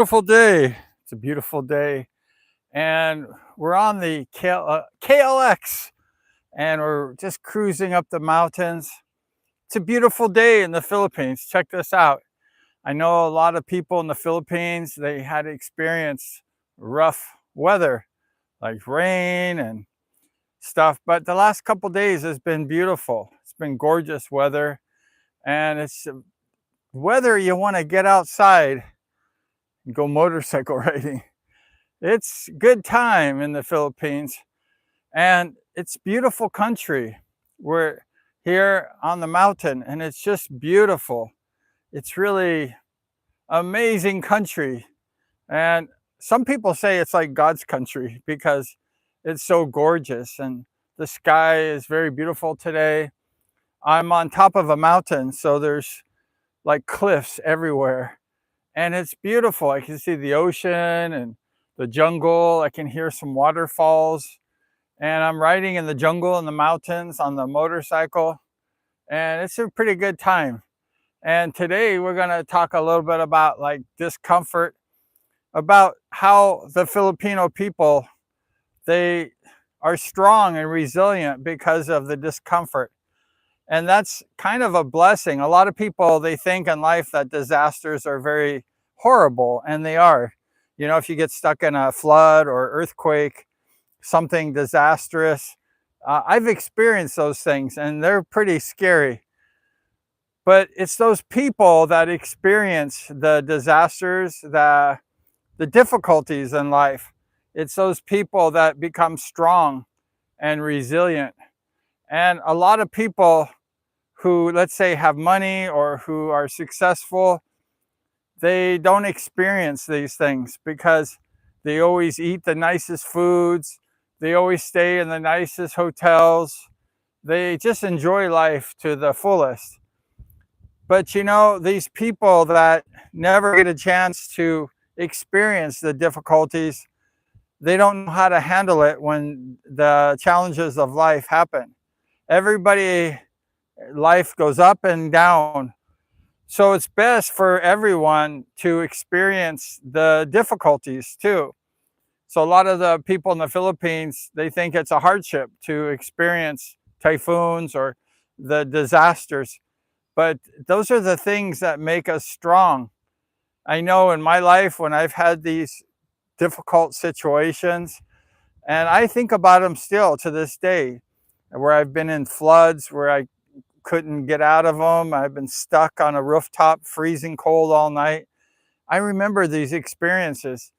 Beautiful day. It's a beautiful day. And we're on the KLX and we're just cruising up the mountains. It's a beautiful day in the Philippines. Check this out. I know a lot of people in the Philippines, they had experienced rough weather like rain and stuff, but the last couple days has been beautiful. It's been gorgeous weather, and it's weather you want to get outside and go motorcycle riding. It's good time in the Philippines, and it's beautiful country. We're here on the mountain and it's just beautiful. It's really amazing country. And some people say it's like God's country because it's so gorgeous and the sky is very beautiful today. I'm on top of a mountain, so there's like cliffs everywhere and it's beautiful. I can see the ocean and the jungle. I can hear some waterfalls, and I'm riding in the jungle in the mountains on the motorcycle, and it's a pretty good time. And today we're going to talk a little bit about like discomfort, about how the Filipino people, they are strong and resilient because of the discomfort. And that's kind of a blessing. A lot of people, they think in life that disasters are very horrible, and they are. You know, if you get stuck in a flood or earthquake, something disastrous, I've experienced those things and they're pretty scary. But it's those people that experience the disasters, the difficulties in life. It's those people that become strong and resilient. And a lot of people who, let's say, have money or who are successful, they don't experience these things because they always eat the nicest foods, they always stay in the nicest hotels, they just enjoy life to the fullest. But you know, these people that never get a chance to experience the difficulties, they don't know how to handle it when the challenges of life happen. Everybody, life goes up and down. So it's best for everyone to experience the difficulties too. So a lot of the people in the Philippines, they think it's a hardship to experience typhoons or the disasters. But those are the things that make us strong. I know in my life when I've had these difficult situations, and I think about them still to this day, where I've been in floods, where I couldn't get out of them. I've been stuck on a rooftop, freezing cold all night. I remember these experiences.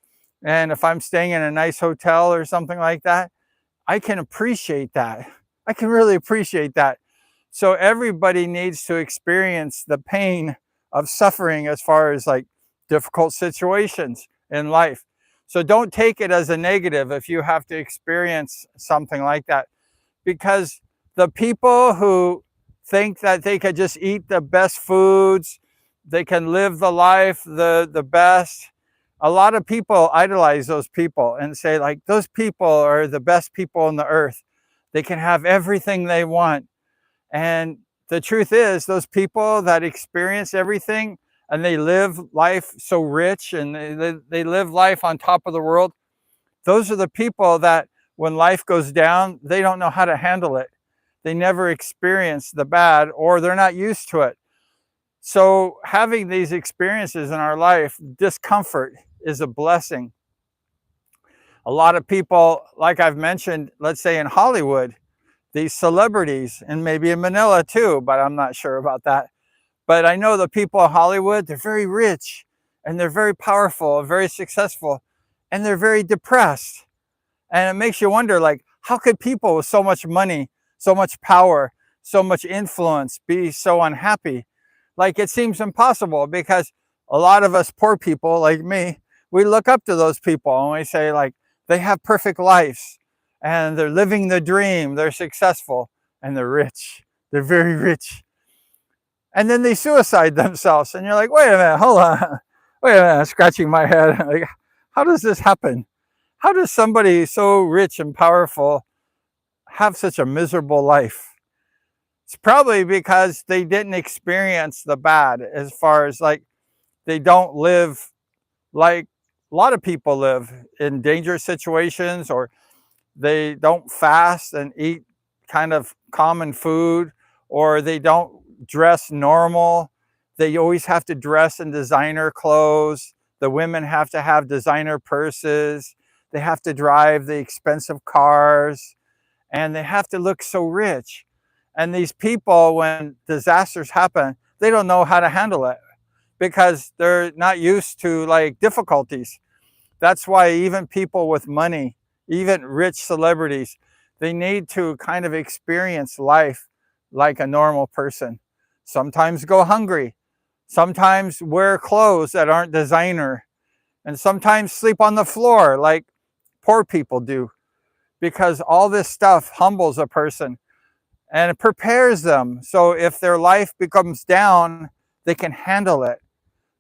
And if I'm staying in a nice hotel or something like that, I can appreciate that. I can really appreciate that. So everybody needs to experience the pain of suffering as far as like difficult situations in life. So don't take it as a negative if you have to experience something like that, because the people who think that they could just eat the best foods, they can live the life the best. A lot of people idolize those people and say like those people are the best people on the earth. They can have everything they want. And the truth is, those people that experience everything and they live life so rich and they live life on top of the world, those are the people that when life goes down, they don't know how to handle it. They never experience the bad, or they're not used to it. So having these experiences in our life, discomfort is a blessing. A lot of people, like I've mentioned, let's say in Hollywood, these celebrities, and maybe in Manila too, but I'm not sure about that. But I know the people in Hollywood, they're very rich and they're very powerful and very successful, and they're very depressed. And it makes you wonder, like, how could people with so much money, so much power, so much influence be so unhappy? Like, it seems impossible, because a lot of us poor people like me, we look up to those people and we say like, they have perfect lives and they're living the dream, they're successful and they're rich, they're very rich. And then they suicide themselves and you're like, wait a minute, hold on, wait a minute, I'm scratching my head. Like, how does this happen? How does somebody so rich and powerful have such a miserable life? It's probably because they didn't experience the bad, as far as like they don't live like a lot of people live in dangerous situations, or they don't fast and eat kind of common food, or they don't dress normal. They always have to dress in designer clothes. The women have to have designer purses. They have to drive the expensive cars, and they have to look so rich. And these people, when disasters happen, they don't know how to handle it because they're not used to like difficulties. That's why even people with money, even rich celebrities, they need to kind of experience life like a normal person. Sometimes go hungry, sometimes wear clothes that aren't designer, and sometimes sleep on the floor like poor people do, because all this stuff humbles a person and it prepares them. So if their life becomes down, they can handle it.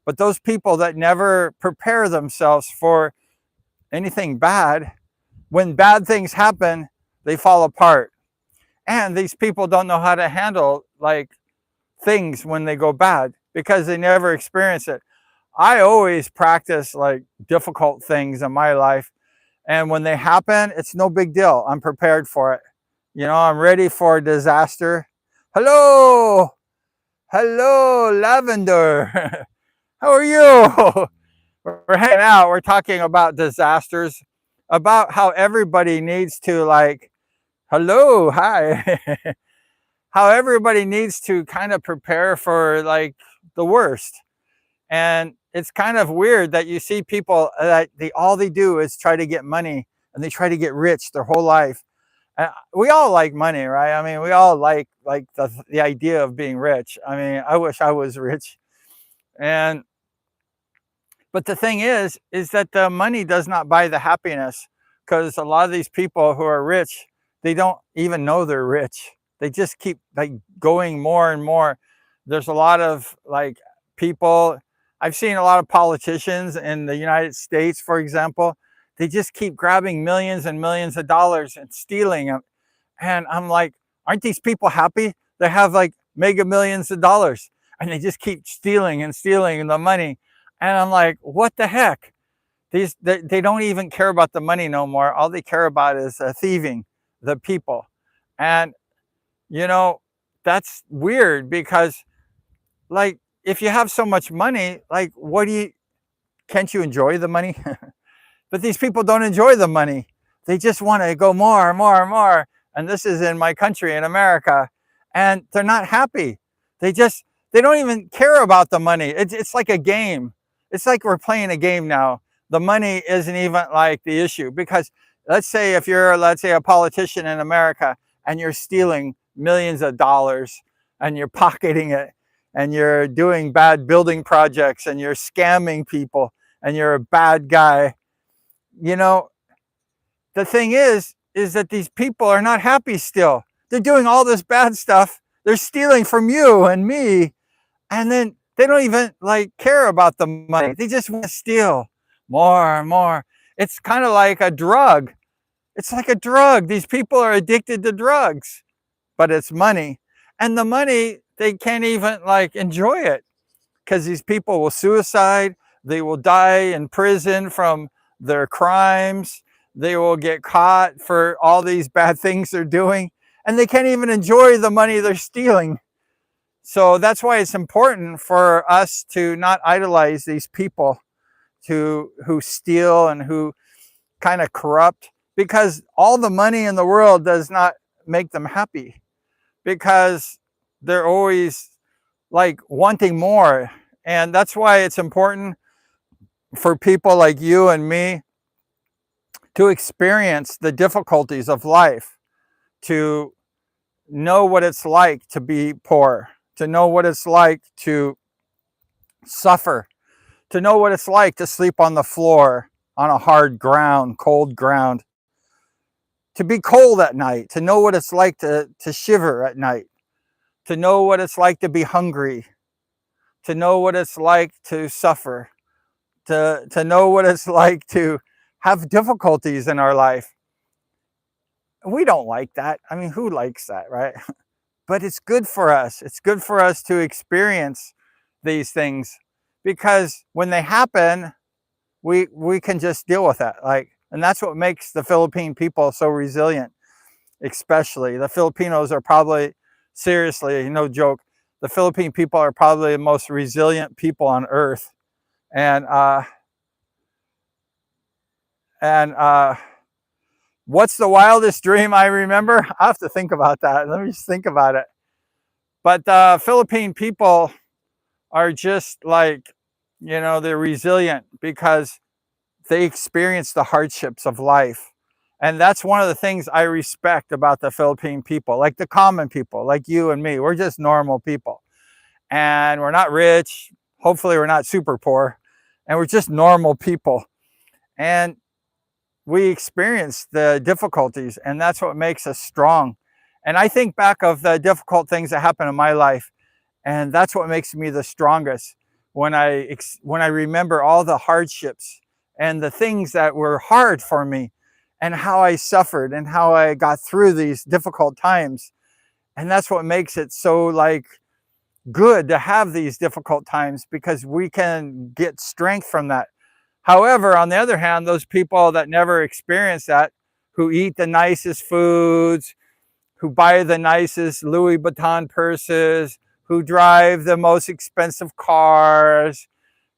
But those people that never prepare themselves for anything bad, when bad things happen, they fall apart. And these people don't know how to handle like things when they go bad because they never experience it. I always practice like difficult things in my life, and when they happen, it's no big deal. I'm prepared for it. You know, I'm ready for a disaster. Hello, hello, Lavender. How are you? We're hanging out. We're talking about disasters, about how everybody needs to like, hello, hi, how everybody needs to kind of prepare for like the worst. And it's kind of weird that you see people that all they do is try to get money and they try to get rich their whole life. And we all like money, right? I mean, we all like the idea of being rich. I mean, I wish I was rich. And but the thing is that the money does not buy the happiness, because a lot of these people who are rich, they don't even know they're rich. They just keep like going more and more. There's a lot of like people, I've seen a lot of politicians in the United States, for example, they just keep grabbing millions and millions of dollars and stealing them. And I'm like, aren't these people happy? They have like mega millions of dollars and they just keep stealing and stealing the money. And I'm like, what the heck? They don't even care about the money no more. All they care about is thieving the people. And, you know, that's weird because, like, if you have so much money, like, can't you enjoy the money? But these people don't enjoy the money. They just want to go more and more and more. And this is in my country, in America. And they're not happy. They don't even care about the money. It's like a game. It's like we're playing a game now. The money isn't even like the issue, because let's say if you're, let's say, a politician in America and you're stealing millions of dollars and you're pocketing it and you're doing bad building projects and you're scamming people and you're a bad guy, you know, the thing is that these people are not happy still. They're doing all this bad stuff. They're stealing from you and me. And then they don't even like care about the money. They just want to steal more and more. It's kind of like a drug. It's like a drug. These people are addicted to drugs, but it's money. And the money, they can't even like enjoy it, because these people will suicide. They will die in prison from their crimes. They will get caught for all these bad things they're doing, and they can't even enjoy the money they're stealing. So that's why it's important for us to not idolize these people who steal and who kind of corrupt, because all the money in the world does not make them happy, because they're always like wanting more. And that's why it's important for people like you and me to experience the difficulties of life, to know what it's like to be poor, to know what it's like to suffer, to know what it's like to sleep on the floor on a hard ground, cold ground, to be cold at night, to know what it's like to shiver at night, to know what it's like to be hungry, to know what it's like to suffer, to know what it's like to have difficulties in our life. We don't like that. I mean, who likes that, right? But it's good for us. It's good for us to experience these things, because when they happen, we can just deal with that. Like, and that's what makes the Philippine people so resilient. Especially the Filipinos are probably, seriously, no joke, the Philippine people are probably the most resilient people on earth. And and what's the wildest dream I remember? I have to think about that. Let me just think about it. But the Philippine people are just like, they're resilient because they experience the hardships of life. And that's one of the things I respect about the Philippine people, like the common people, like you and me. We're just normal people. And we're not rich. Hopefully, we're not super poor. And we're just normal people. And we experience the difficulties, and that's what makes us strong. And I think back of the difficult things that happened in my life, and that's what makes me the strongest. When I remember all the hardships and the things that were hard for me, and how I suffered and how I got through these difficult times. And that's what makes it so like good to have these difficult times, because we can get strength from that. However, on the other hand, those people that never experience that, who eat the nicest foods, who buy the nicest Louis Vuitton purses, who drive the most expensive cars,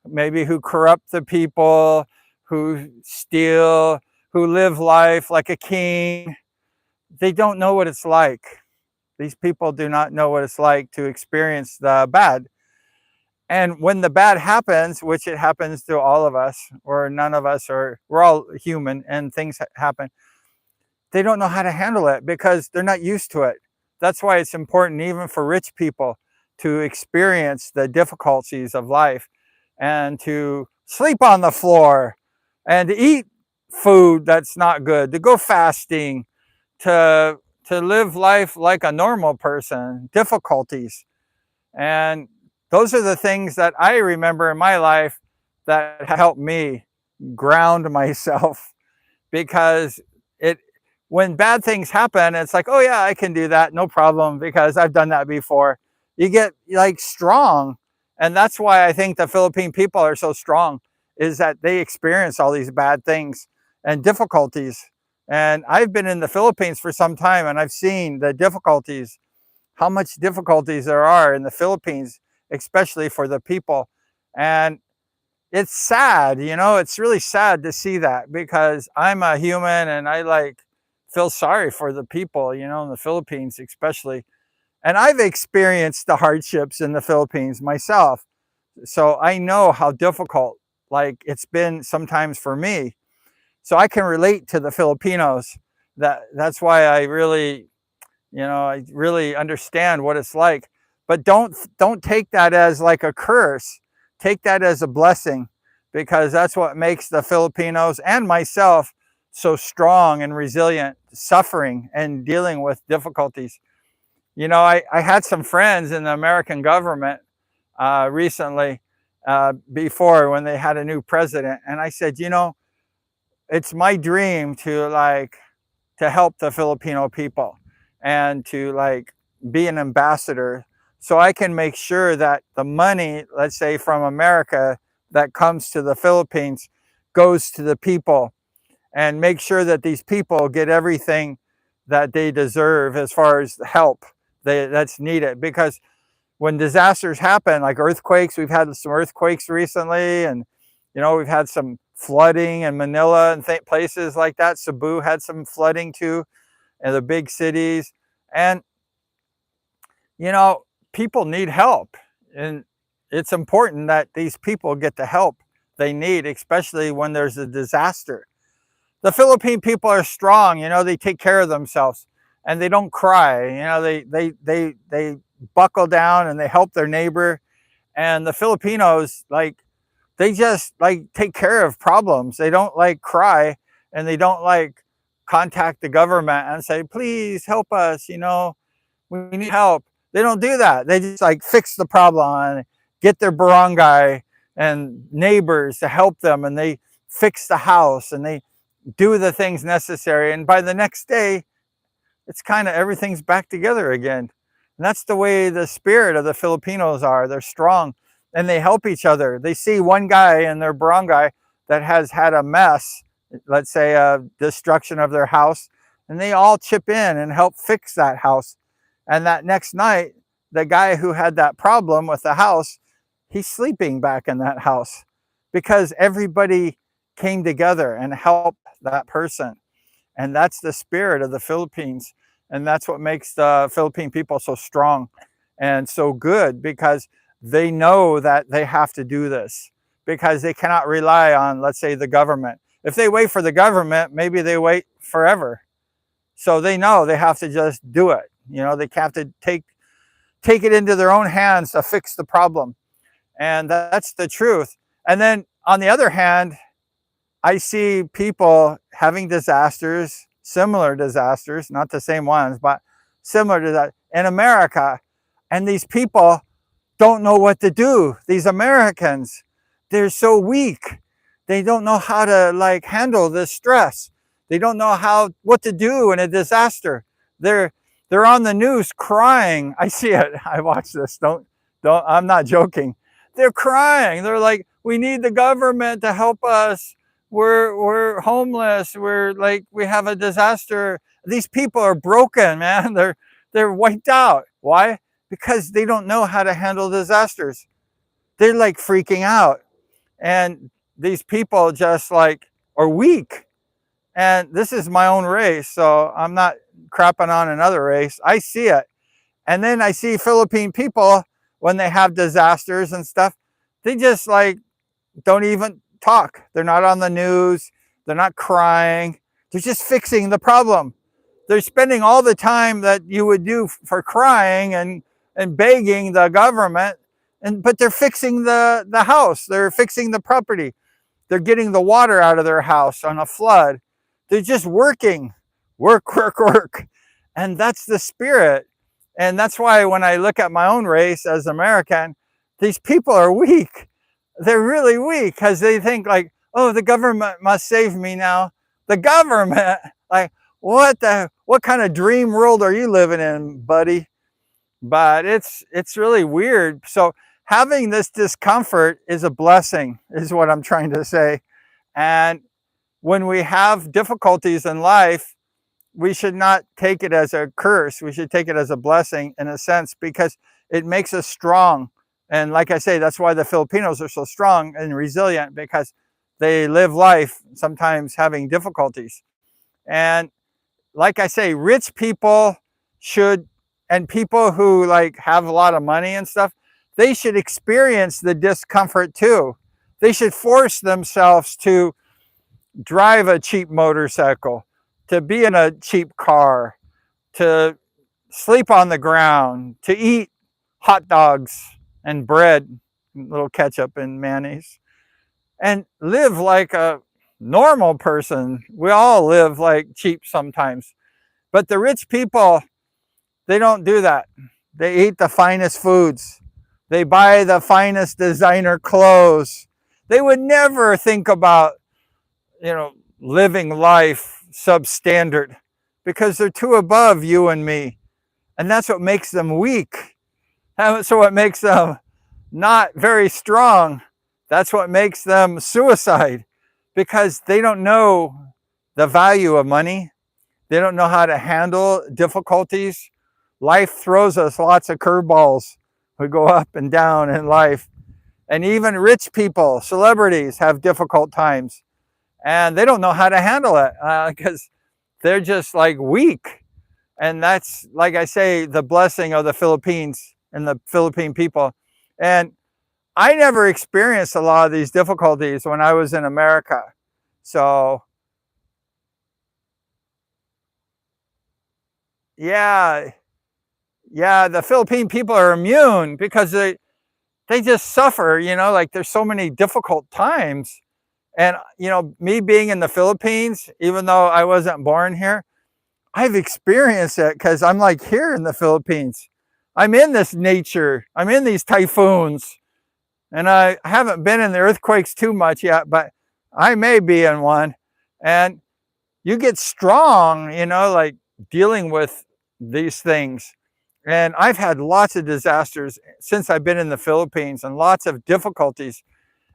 maybe who corrupt the people, who steal, who live life like a king, they don't know what it's like. These people do not know what it's like to experience the bad. And when the bad happens, which it happens to all of us, or none of us, or we're all human and things happen, they don't know how to handle it because they're not used to it. That's why it's important, even for rich people, to experience the difficulties of life and to sleep on the floor and to eat food that's not good, to go fasting, to live life like a normal person, difficulties. And those are the things that I remember in my life that helped me ground myself, because it when bad things happen, it's like, oh yeah, I can do that, no problem, because I've done that before. You get like strong. And that's why I think the Philippine people are so strong, is that they experience all these bad things and difficulties. And I've been in the Philippines for some time, and I've seen the difficulties, how much difficulties there are in the Philippines, especially for the people. And it's sad, it's really sad to see that, because I'm a human and I like feel sorry for the people, in the Philippines especially. And I've experienced the hardships in the Philippines myself. So I know how difficult like it's been sometimes for me. So I can relate to the Filipinos. That's why I really understand what it's like. But don't take that as like a curse. Take that as a blessing, because that's what makes the Filipinos and myself so strong and resilient, suffering and dealing with difficulties. I had some friends in the American government recently, before, when they had a new president, and I said, it's my dream to help the Filipino people and to like be an ambassador, so I can make sure that the money, let's say from America, that comes to the Philippines goes to the people, and make sure that these people get everything that they deserve as far as help that's needed. Because when disasters happen, like earthquakes, we've had some earthquakes recently, and we've had some flooding in Manila and places like that. Cebu had some flooding too, and the big cities. And people need help, and it's important that these people get the help they need, especially when there's a disaster. The Philippine people are strong, they take care of themselves, and they don't cry. They buckle down and they help their neighbor. And the Filipinos, like, they just like take care of problems. They don't like cry, and they don't like contact the government and say, please help us, we need help. They don't do that. They just like fix the problem and get their barangay and neighbors to help them, and they fix the house and they do the things necessary. And by the next day, it's kind of everything's back together again. And that's the way the spirit of the Filipinos are. They're strong and they help each other. They see one guy in their barangay that has had a mess, let's say a destruction of their house, and they all chip in and help fix that house. And that next night, the guy who had that problem with the house, he's sleeping back in that house because everybody came together and helped that person. And that's the spirit of the Philippines. And that's what makes the Philippine people so strong and so good, because they know that they have to do this, because they cannot rely on, let's say, the government. If they wait for the government, maybe they wait forever. So they know they have to just do it. They have to take it into their own hands to fix the problem. And that's the truth. And then on the other hand, I see people having disasters, similar disasters, not the same ones, but similar to that in America. And these people don't know what to do. These Americans, they're so weak. They don't know how to handle this stress. They don't know what to do in a disaster. They're on the news crying. I see it. I watch this. Don't. I'm not joking. They're crying. They're like, we need the government to help us. We're homeless. We have a disaster. These people are broken, man. They're wiped out. Why? Because they don't know how to handle disasters. They're freaking out. And these people just are weak. And this is my own race, so I'm not crapping on another race. I see it. And then I see Philippine people, when they have disasters and stuff, they just don't even talk. They're not on the news. They're not crying. They're just fixing the problem. They're spending all the time that you would do for crying and begging the government, but they're fixing the house. They're fixing the property. They're getting the water out of their house on a flood. They're just working. Work, work, work. And that's the spirit. And that's why when I look at my own race as American, these people are weak. They're really weak because they think oh, the government must save me now. The government, what kind of dream world are you living in, buddy? But it's really weird. So having this discomfort is a blessing, is what I'm trying to say. And when we have difficulties in life, we should not take it as a curse. We should take it as a blessing in a sense, because it makes us strong. And like I say, that's why the Filipinos are so strong and resilient, because they live life sometimes having difficulties. And like I say, rich people should, and people who have a lot of money and stuff, they should experience the discomfort too. They should force themselves to drive a cheap motorcycle, to be in a cheap car, to sleep on the ground, to eat hot dogs and bread, a little ketchup and mayonnaise, and live like a normal person. We all live cheap sometimes. But the rich people, they don't do that. They eat the finest foods. They buy the finest designer clothes. They would never think about, living life substandard, because they're too above you and me. And that's what makes them weak. That's what makes them not very strong. That's what makes them suicide, because they don't know the value of money. They don't know how to handle difficulties. Life throws us lots of curveballs. We go up and down in life. And even rich people, celebrities, have difficult times. And they don't know how to handle it because they're just weak. And that's, like I say, the blessing of the Philippines and the Philippine people. And I never experienced a lot of these difficulties when I was in America. So, yeah, the Philippine people are immune because they just suffer, there's so many difficult times. And, me being in the Philippines, even though I wasn't born here, I've experienced it because I'm here in the Philippines. I'm in this nature. I'm in these typhoons. And I haven't been in the earthquakes too much yet, but I may be in one. And you get strong, dealing with these things. And I've had lots of disasters since I've been in the Philippines, and lots of difficulties.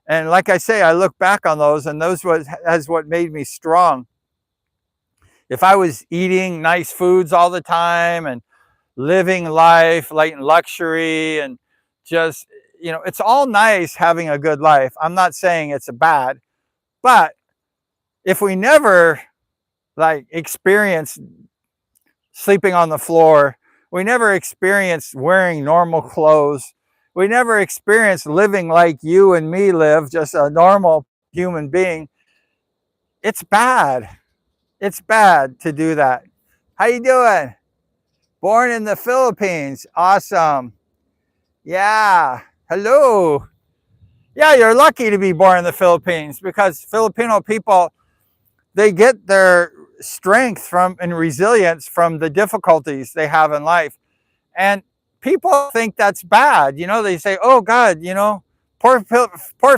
And like I say, I look back on those, and those has what made me strong. If I was eating nice foods all the time and living life like in luxury and just, it's all nice having a good life. I'm not saying it's a bad, but if we never like experience sleeping on the floor, we never experienced wearing normal clothes, we never experienced living like you and me live, just a normal human being, it's bad. It's bad to do that. How you doing? Born in the Philippines. Awesome. Yeah. Hello. Yeah, you're lucky to be born in the Philippines, because Filipino people, they get their strength from and resilience from the difficulties they have in life. And people think that's bad. They say, oh God, poor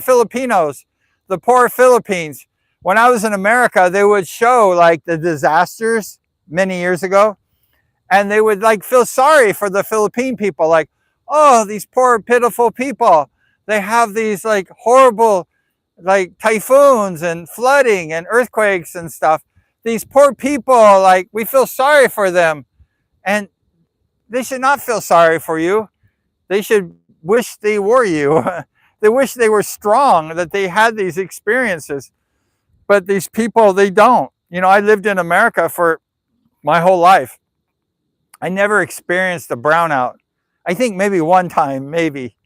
Filipinos, the poor Philippines. When I was in America, they would show like the disasters many years ago, and they would like feel sorry for the Philippine people, like, oh, these poor pitiful people, they have these like horrible like typhoons and flooding and earthquakes and stuff. These poor people, like, we feel sorry for them. And they should not feel sorry for you. They should wish they were you. They wish they were strong, that they had these experiences. But these people, they don't. I lived in America for my whole life. I never experienced a brownout. I think maybe one time, maybe.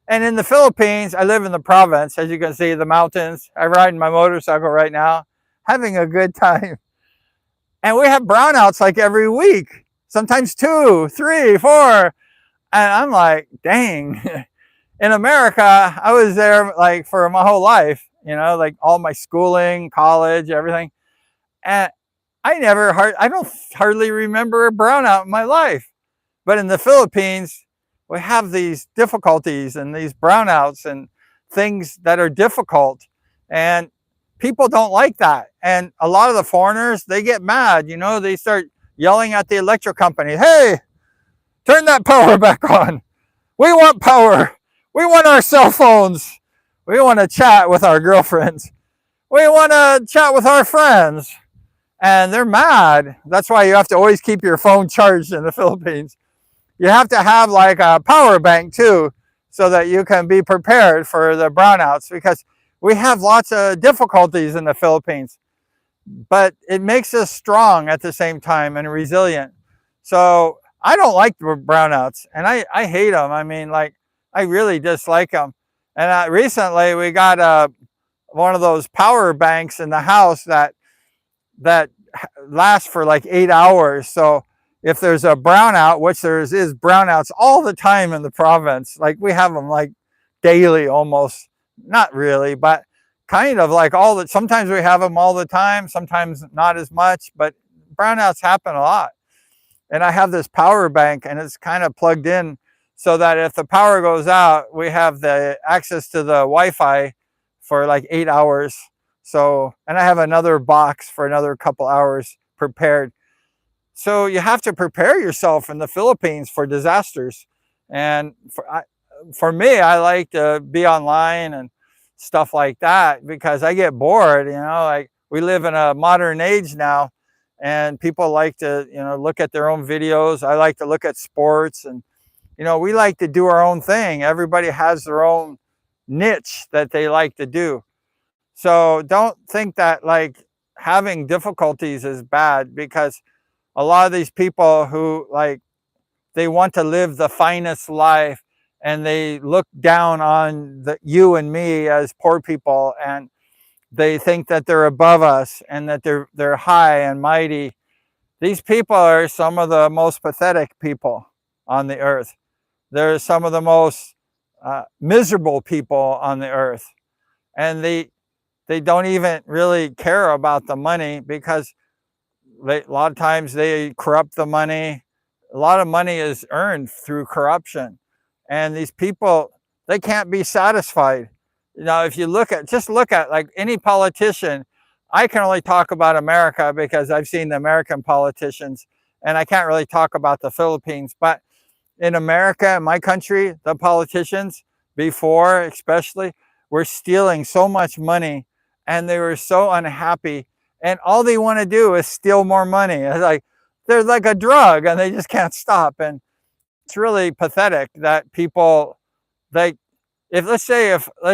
And in the Philippines, I live in the province, as you can see, the mountains. I ride my motorcycle right now, having a good time. And we have brownouts like every week, sometimes 2, 3, 4. And I'm like, dang. In America, I was there like for my whole life, like all my schooling, college, everything. And I don't hardly remember a brownout in my life. But in the Philippines, we have these difficulties and these brownouts and things that are difficult. And people don't like that. And a lot of the foreigners, they get mad, they start yelling at the electric company, hey, turn that power back on. We want power. We want our cell phones. We want to chat with our girlfriends. We want to chat with our friends. And they're mad. That's why you have to always keep your phone charged in the Philippines. You have to have like a power bank too, so that you can be prepared for the brownouts, because we have lots of difficulties in the Philippines, but it makes us strong at the same time and resilient. So I don't like the brownouts, and I hate them. I mean, like, I really dislike them. And recently we got one of those power banks in the house that lasts for like 8 hours. So if there's a brownout, which is brownouts all the time in the province, like we have them like daily almost, not really, but kind of like sometimes we have them all the time, sometimes not as much, but brownouts happen a lot. And I have this power bank, and it's kind of plugged in so that if the power goes out, we have the access to the Wi-Fi for like 8 hours. So, and I have another box for another couple hours prepared. So you have to prepare yourself in the Philippines for disasters. And for me, I like to be online and stuff like that, because I get bored, like we live in a modern age now, and people like to, look at their own videos. I like to look at sports, and, we like to do our own thing. Everybody has their own niche that they like to do. So don't think that like having difficulties is bad, because a lot of these people who like, they want to live the finest life, and they look down on you and me as poor people, and they think that they're above us and that they're high and mighty. These people are some of the most pathetic people on the earth. They're some of the most miserable people on the earth. And they don't even really care about the money, because a lot of times they corrupt the money. A lot of money is earned through corruption. And these people, they can't be satisfied. If you just look at like any politician, I can only talk about America because I've seen the American politicians, and I can't really talk about the Philippines. But in America, in my country, the politicians before especially were stealing so much money, and they were so unhappy, and all they want to do is steal more money. It's like they're like a drug and they just can't stop. And it's really pathetic that people, like, if let's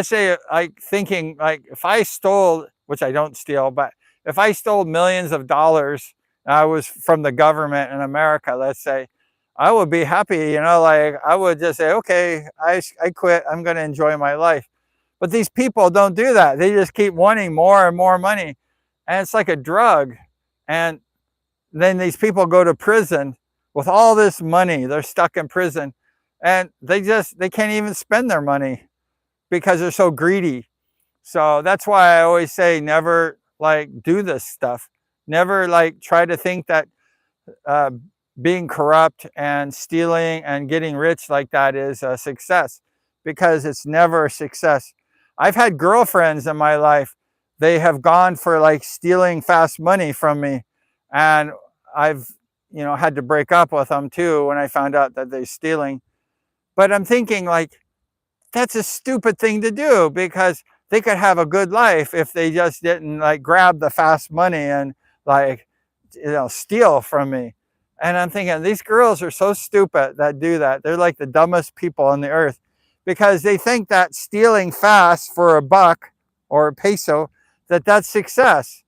say like thinking, like, if I stole, which I don't steal, but if I stole millions of dollars, I was from the government in America, let's say, I would be happy, like I would just say, okay, I quit, I'm going to enjoy my life. But these people don't do that. They just keep wanting more and more money, and it's like a drug. And then these people go to prison with all this money. They're stuck in prison, and they can't even spend their money because they're so greedy. So that's why I always say, never like do this stuff. Never like try to think that uh, being corrupt and stealing and getting rich like that is a success, because it's never a success. I've had girlfriends in my life. They have gone for like stealing fast money from me, and I've had to break up with them too when I found out that they're stealing. But I'm thinking, like, that's a stupid thing to do, because they could have a good life if they just didn't like grab the fast money and like steal from me. And I'm thinking, these girls are so stupid that do that. They're like the dumbest people on the earth, because they think that stealing fast for a buck or a peso, that's success.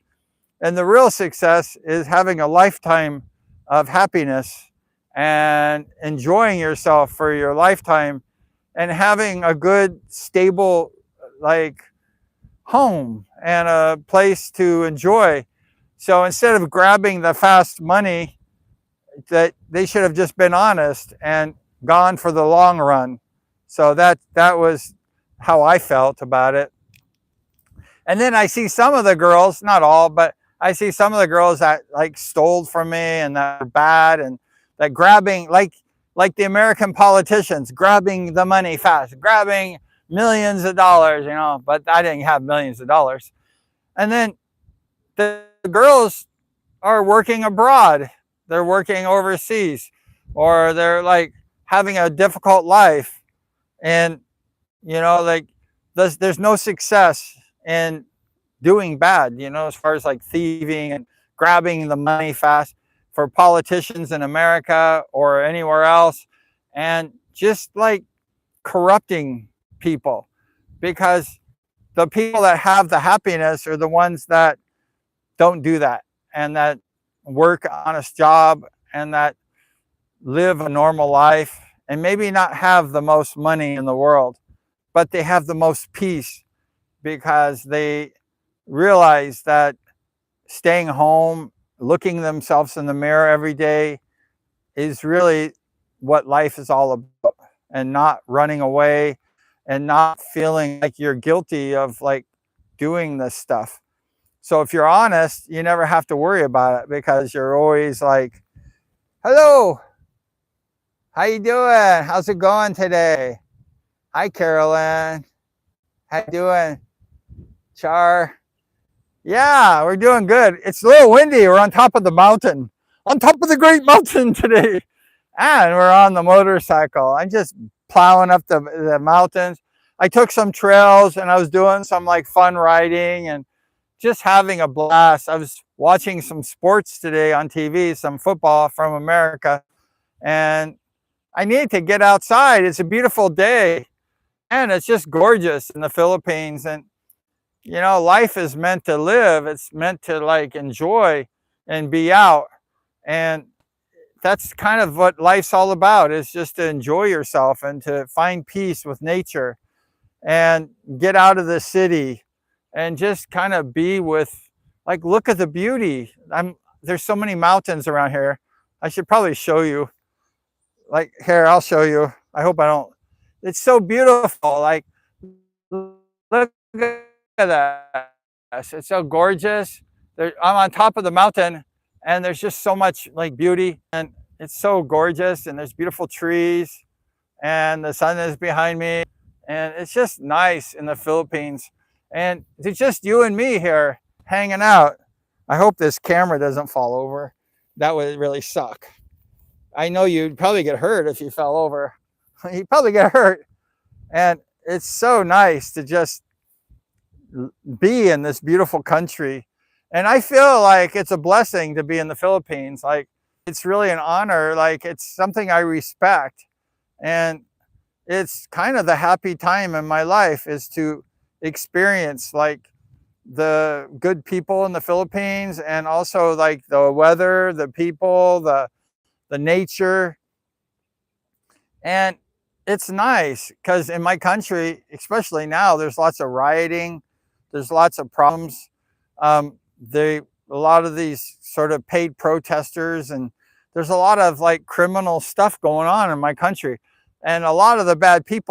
And the real success is having a lifetime of happiness and enjoying yourself for your lifetime, and having a good, stable, like, home and a place to enjoy. So instead of grabbing the fast money, that they should have just been honest and gone for the long run. So that was how I felt about it. And then I see some of the girls, not all, but I see some of the girls that like stole from me and that are bad, and that grabbing, like the American politicians, grabbing the money fast, grabbing millions of dollars, but I didn't have millions of dollars. And then the girls are working abroad. They're working overseas, or they're like having a difficult life. And, like there's no success in doing bad, as far as like thieving and grabbing the money fast, for politicians in America or anywhere else, and just like corrupting people. Because the people that have the happiness are the ones that don't do that, and that work an honest job, and that live a normal life, and maybe not have the most money in the world, but they have the most peace, because they realize that staying home, looking themselves in the mirror every day, is really what life is all about, and not running away and not feeling like you're guilty of like doing this stuff. So if you're honest, you never have to worry about it, because you're always like, hello, how you doing? How's it going today? Hi, Carolyn. How you doing? Char? Yeah, we're doing good. It's a little windy. We're on top of the mountain, on top of the great mountain today. And we're on the motorcycle. I'm just plowing up the mountains. I took some trails, and I was doing some like fun riding and just having a blast. I was watching some sports today on TV, some football from America, and I need to get outside. It's a beautiful day, and it's just gorgeous in the Philippines. And life is meant to live. It's meant to like enjoy and be out. And that's kind of what life's all about, is just to enjoy yourself and to find peace with nature, and get out of the city, and just kind of be with, like, look at the beauty. There's so many mountains around here. I should probably show you. Like, here, I'll show you. I hope I don't. It's so beautiful. Like, look at that. It's so gorgeous. I'm on top of the mountain, and there's just so much like beauty, and it's so gorgeous, and there's beautiful trees, and the sun is behind me, and it's just nice in the Philippines. And it's just you and me here hanging out. I hope this camera doesn't fall over. That would really suck. I know you'd probably get hurt if you fell over. You'd probably get hurt. And it's so nice to just be in this beautiful country. And I feel like it's a blessing to be in the Philippines. Like, it's really an honor. Like, it's something I respect. And it's kind of the happy time in my life is to experience like the good people in the Philippines, and also like the weather, the people, the nature. And it's nice because in my country, especially now, there's lots of rioting, there's lots of problems. They A lot of these sort of paid protesters, and there's a lot of like criminal stuff going on in my country, and a lot of the bad people